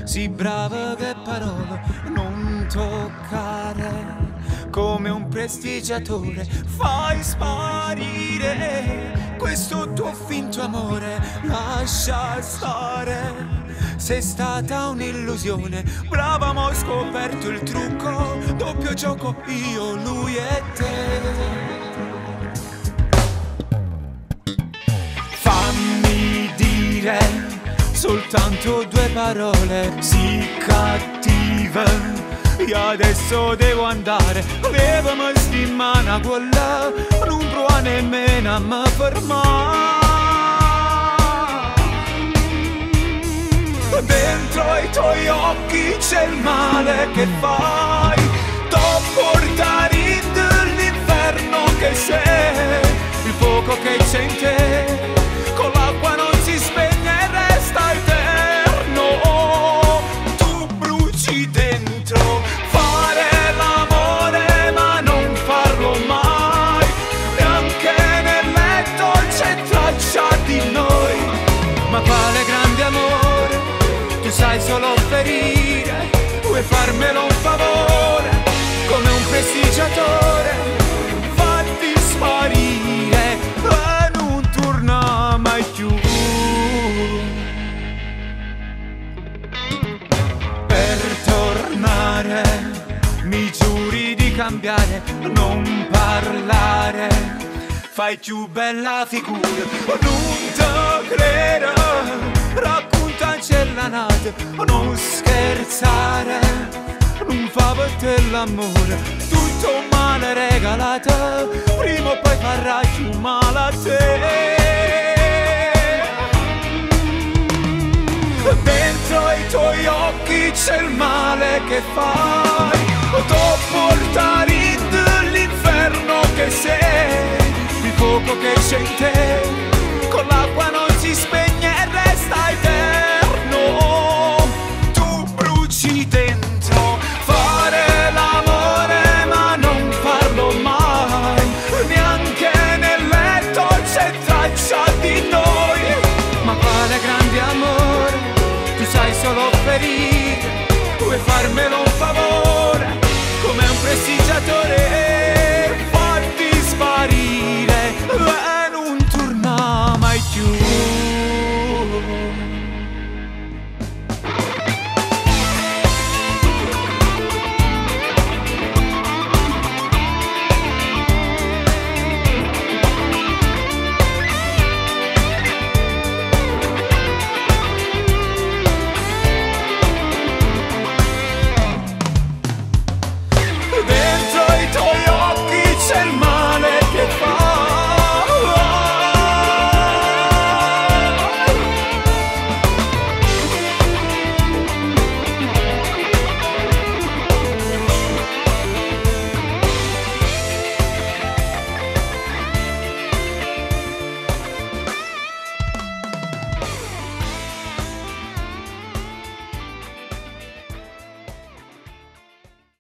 Sì, brava, che parola non toccare. Come un prestigiatore fai sparire questo tuo finto amore, lascia stare. Sei stata un'illusione, brava, ma ho scoperto il trucco. Doppio gioco, io, lui e te. Fammi dire soltanto due parole, sì, cattive. Io adesso devo andare, levami sti mano quella, non prova nemmeno a me fermare. Dentro i tuoi occhi c'è il male che fai, t'ho portato dall'inferno che sei, il fuoco che c'è in te, con l'acqua non si spegne e resta eterno. Tu bruci dentro, fare l'amore ma non farlo mai, neanche nel letto c'è traccia di noi. Ma quale grande amore, tu sai solo ferire, vuoi farmelo un favore, come un prestigiatore, fatti sparire e non torna mai più. Per tornare mi giuri di cambiare, non parlare, fai più bella figura, non te credo, raccontaci la notte, non scherzare, non fa per te l'amore, tutto male regalato, prima o poi farà più male a te. Dentro i tuoi occhi c'è il male che fa,